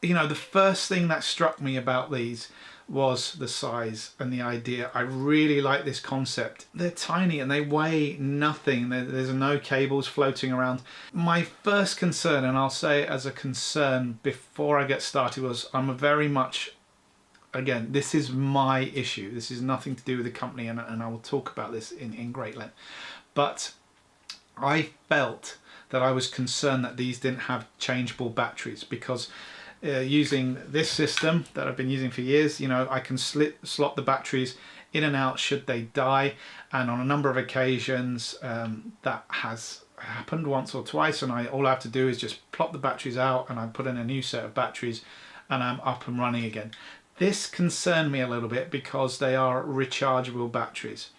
you know, the first thing that struck me about these was the size and the idea. I really like this concept. They're tiny and they weigh nothing. There's no cables floating around. My first concern, and I'll say it as a concern before I get started, was I'm a very much, again, this is my issue. This is nothing to do with the company, and I will talk about this in great length. But I felt that I was concerned that these didn't have changeable batteries, because using this system that I've been using for years, you know, I can slot the batteries in and out should they die, and on a number of occasions that has happened once or twice, and all I have to do is just plop the batteries out and I put in a new set of batteries and I'm up and running again. This concerned me a little bit because they are rechargeable batteries,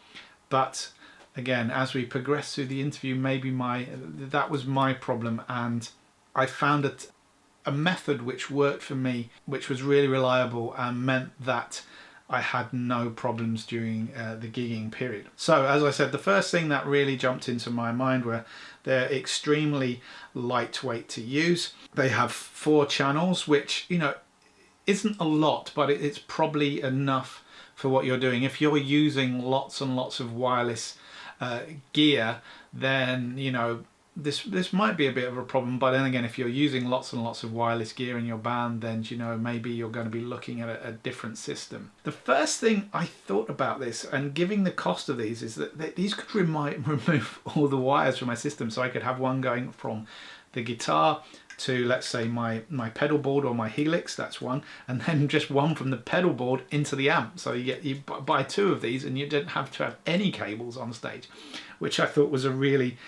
but again, as we progress through the interview, maybe that was my problem, and I found it a method which worked for me, which was really reliable and meant that I had no problems during the gigging period. So as I said, the first thing that really jumped into my mind were they're extremely lightweight to use. They have 4 channels, which, you know, isn't a lot, but it's probably enough for what you're doing. If you're using lots and lots of wireless gear, then, you know, this might be a bit of a problem. But then again, if you're using lots and lots of wireless gear in your band, then, you know, maybe you're going to be looking at a different system. The first thing I thought about this, and given the cost of these, is that these could remove all the wires from my system, so I could have one going from the guitar to, let's say, my pedal board or my Helix, that's one, and then just one from the pedal board into the amp. So you buy 2 of these and you didn't have to have any cables on stage, which I thought was a really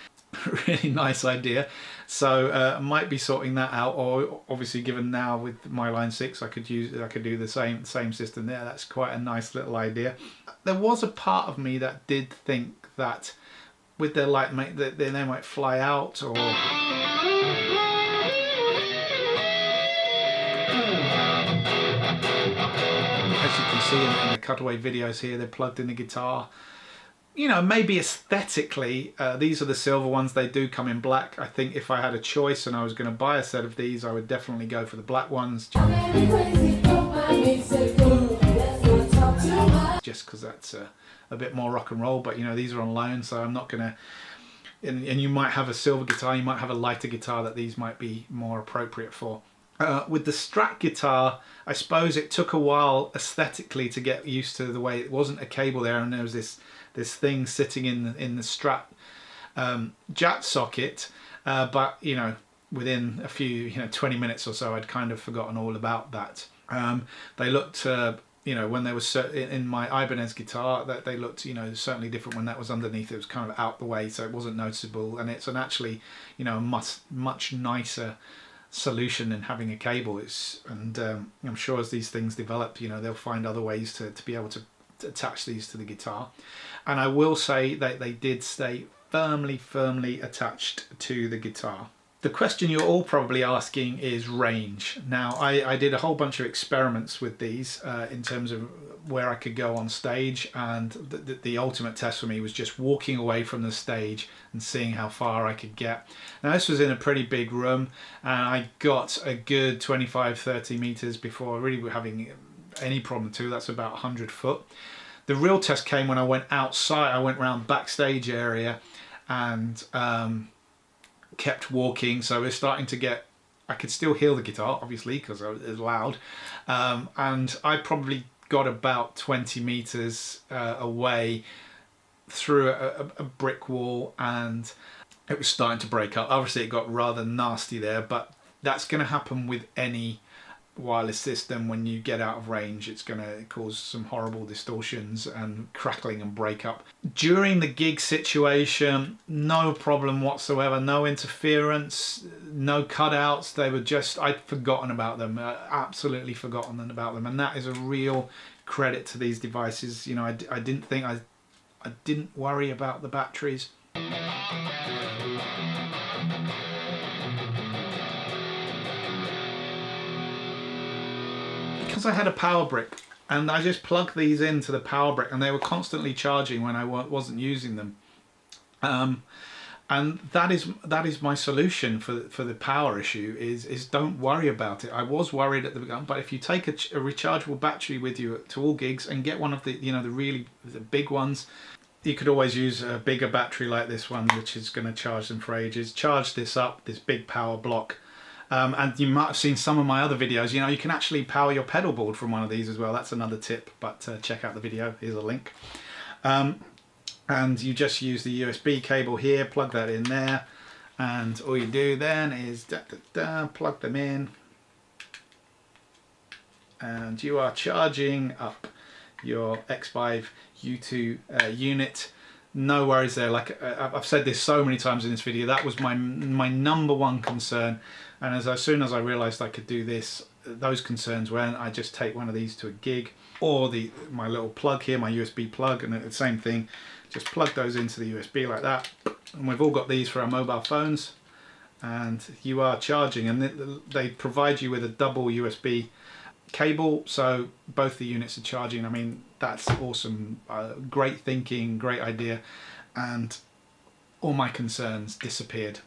nice idea. So I might be sorting that out, or obviously, given now with my Line 6, I could do the same system there. That's quite a nice little idea. There was a part of me that did think that with their light, they might fly out, or as you can see in the cutaway videos here, they're plugged in the guitar. You know, maybe aesthetically, these are the silver ones. They do come in black. I think if I had a choice and I was going to buy a set of these, I would definitely go for the black ones. Just because that's a bit more rock and roll, but you know, these are on loan, so I'm not going to... And you might have a silver guitar, you might have a lighter guitar that these might be more appropriate for. With the Strat guitar, I suppose it took a while aesthetically to get used to the way it wasn't a cable there, and there was this thing sitting in the Strat jack socket, but you know, within a few 20 minutes or so, I'd kind of forgotten all about that. They looked you know, when they were in my Ibanez guitar, that they looked, you know, certainly different when that was underneath. It was kind of out the way, so it wasn't noticeable, and it's actually, you know, a much nicer solution than having a cable. And I'm sure as these things develop, you know, they'll find other ways to be able to attach these to the guitar. And I will say that they did stay firmly attached to the guitar. The question you're all probably asking is range. Now, I did a whole bunch of experiments with these in terms of where I could go on stage, and the ultimate test for me was just walking away from the stage and seeing how far I could get. Now, this was in a pretty big room, and I got a good 25-30 meters before really having any problem too. That's about 100 foot. The real test came when I went outside. I went around backstage area and kept walking, so we're starting to get, I could still hear the guitar obviously because it was loud, and I probably got about 20 meters away through a brick wall, and it was starting to break up. Obviously it got rather nasty there, but that's going to happen with any wireless system. When you get out of range, it's going to cause some horrible distortions and crackling and break up. During the gig situation, no problem whatsoever, no interference, no cutouts. They were just, I'd forgotten about them, absolutely forgotten about them, and that is a real credit to these devices. You know, I didn't think I didn't worry about the batteries. Because I had a power brick, and I just plugged these into the power brick, and they were constantly charging when I wasn't using them. And that is my solution for the power issue is don't worry about it. I was worried at the beginning, but if you take a rechargeable battery with you to all gigs and get one of the, the big ones, you could always use a bigger battery like this one, which is going to charge them for ages. Charge this up, this big power block. And you might have seen some of my other videos, you can actually power your pedal board from one of these as well. That's another tip, but check out the video, here's a link. And you just use the USB cable here, plug that in there, and all you do then is plug them in, and you are charging up your XVIVE U2 unit. No worries there. Like I've said this so many times in this video, that was my number one concern, and as soon as I realized I could do this, those concerns went. I just take one of these to a gig, or my little plug here, my USB plug, and the same thing, just plug those into the USB like that. And we've all got these for our mobile phones, and you are charging, and they provide you with a double USB cable, so both the units are charging. I mean, that's awesome. Great thinking, great idea, and all my concerns disappeared.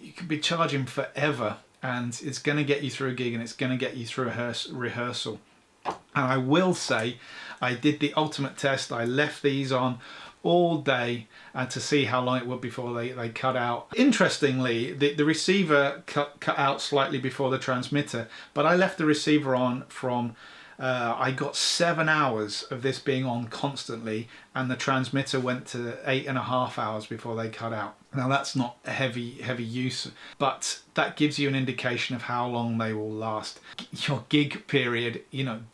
You could be charging forever, and it's going to get you through a gig, and it's going to get you through a rehearsal. And I will say, I did the ultimate test. I left these on all day to see how long it would before they cut out. Interestingly, the receiver cut out slightly before the transmitter, but I left the receiver on from I got 7 hours of this being on constantly, and the transmitter went to 8.5 hours before they cut out. Now that's not heavy use, but that gives you an indication of how long they will last. Your gig period,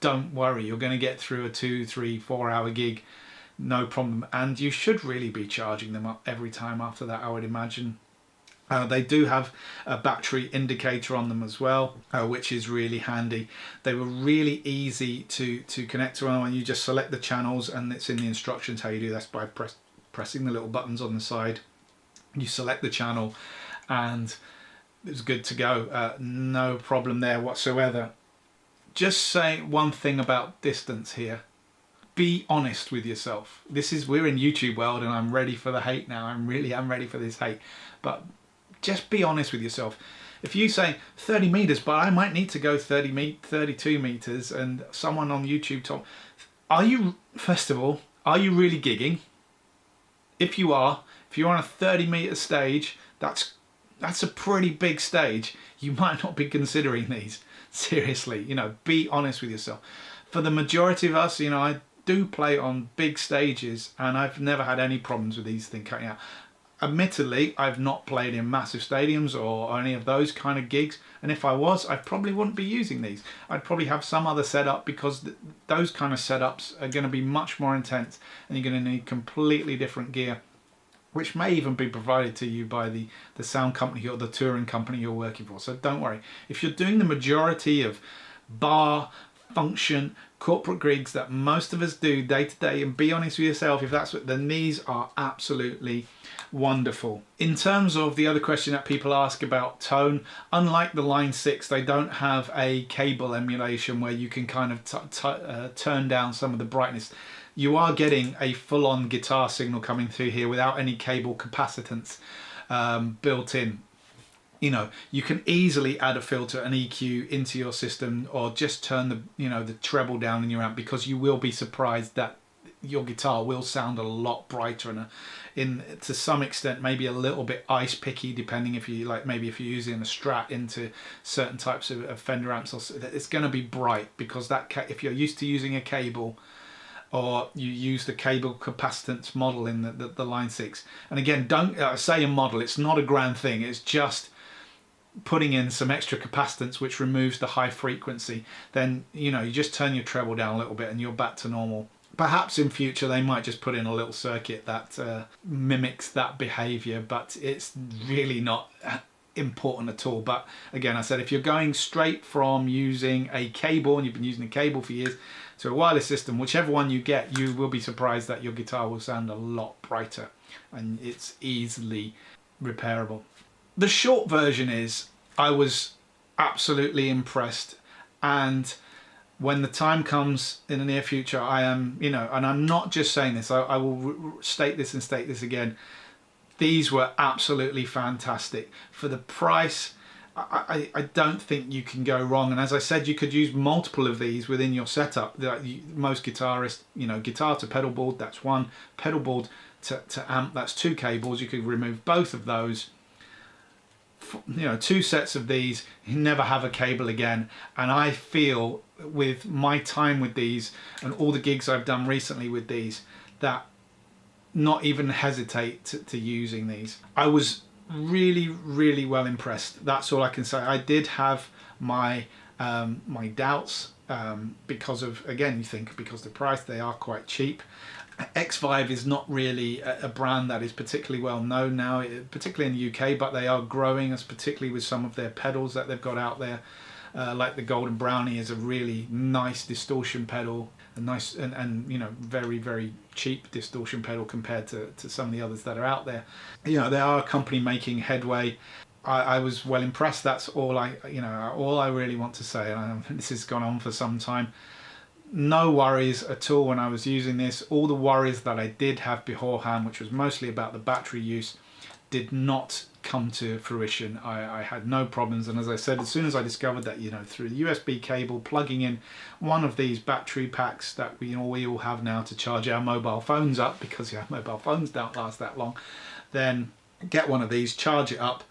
don't worry, you're going to get through a 2, 3, 4 hour gig, no problem, and you should really be charging them up every time after that, I would imagine. They do have a battery indicator on them as well, which is really handy. They were really easy to connect to, and you just select the channels, and it's in the instructions how you do. That's by pressing the little buttons on the side. You select the channel, and it's good to go. No problem there whatsoever. Just say one thing about distance here. Be honest with yourself. We're in YouTube world, and I'm ready for the hate now. I'm ready for this hate. But just be honest with yourself. If you say 30 meters, but I might need to go 32 meters, and someone on YouTube told, first of all, are you really gigging? If you're on a 30-meter stage, that's a pretty big stage. You might not be considering these. Seriously, be honest with yourself. For the majority of us, I do play on big stages, and I've never had any problems with these things cutting out. Admittedly, I've not played in massive stadiums or any of those kind of gigs, and if I was, I probably wouldn't be using these. I'd probably have some other setup, because those kind of setups are going to be much more intense, and you're going to need completely different gear, which may even be provided to you by the sound company or the touring company you're working for. So don't worry. If you're doing the majority of bar, function, corporate gigs that most of us do day to day, and be honest with yourself, if that's what, then these are absolutely wonderful. In terms of the other question that people ask about tone, unlike the Line 6, they don't have a cable emulation where you can kind of turn down some of the brightness. You are getting a full-on guitar signal coming through here without any cable capacitance built in. You can easily add a filter, an EQ into your system, or just turn the treble down in your amp, because you will be surprised that your guitar will sound a lot brighter, and to some extent maybe a little bit ice picky, depending if you maybe if you're using a Strat into certain types of Fender amps, it's going to be bright, because if you're used to using a cable, or you use the cable capacitance model in the Line 6, and again, don't say a model, it's not a grand thing, it's just putting in some extra capacitance which removes the high frequency, then you just turn your treble down a little bit and you're back to normal. Perhaps in future they might just put in a little circuit that mimics that behavior, but it's really not important at all. But again, I said, if you're going straight from using a cable, and you've been using a cable for years, to a wireless system, whichever one you get, you will be surprised that your guitar will sound a lot brighter, and it's easily repairable. The short version is, I was absolutely impressed, and when the time comes in the near future, I am, and I'm not just saying this, I will state this and state this again, These were absolutely fantastic. For the price, I don't think you can go wrong. And as I said, you could use multiple of these within your setup. Most guitarists, you know, guitar to pedal board, that's one. Pedal board to amp, that's 2 cables. You could remove both of those. You know, 2 sets of these, you never have a cable again. And I feel with my time with these and all the gigs I've done recently with these, that not even hesitate to using these. I was really well impressed. That's all I can say. I did have my my doubts because of, again, you think because of the price, they are quite cheap. XVIVE is not really a brand that is particularly well known now, particularly in the UK, but they are growing, as particularly with some of their pedals that they've got out there. Like the Golden Brownie is a really nice distortion pedal, a nice and you know, very cheap distortion pedal compared to some of the others that are out there. You know, they are a company making headway. I was well impressed. That's all I really want to say. And this has gone on for some time. No worries at all when I was using this. All the worries that I did have beforehand, which was mostly about the battery use, did not come to fruition. I had no problems, and as I said, as soon as I discovered that, you know, through the USB cable, plugging in one of these battery packs that we all have now to charge our mobile phones up, because our mobile phones don't last that long, then get one of these, charge it up,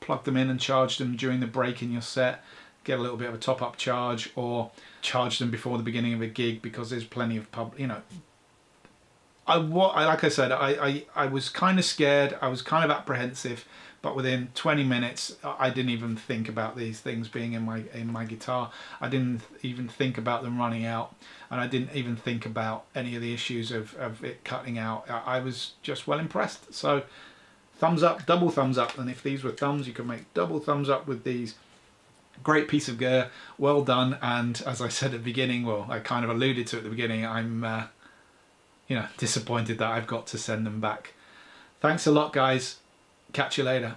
plug them in and charge them during the break in your set, get a little bit of a top-up charge, or charge them before the beginning of a gig, because there's plenty of you know, like I said, I was kind of scared, I was kind of apprehensive, but within 20 minutes I didn't even think about these things being in my guitar. I didn't even think about them running out, and I didn't even think about any of the issues of it cutting out. I was just well impressed. So thumbs up, double thumbs up, and if these were thumbs, you could make double thumbs up with these. Great piece of gear, well done. And as I said at the beginning, well, I kind of alluded to at the beginning, I'm you know, disappointed that I've got to send them back. Thanks a lot, guys. Catch you later.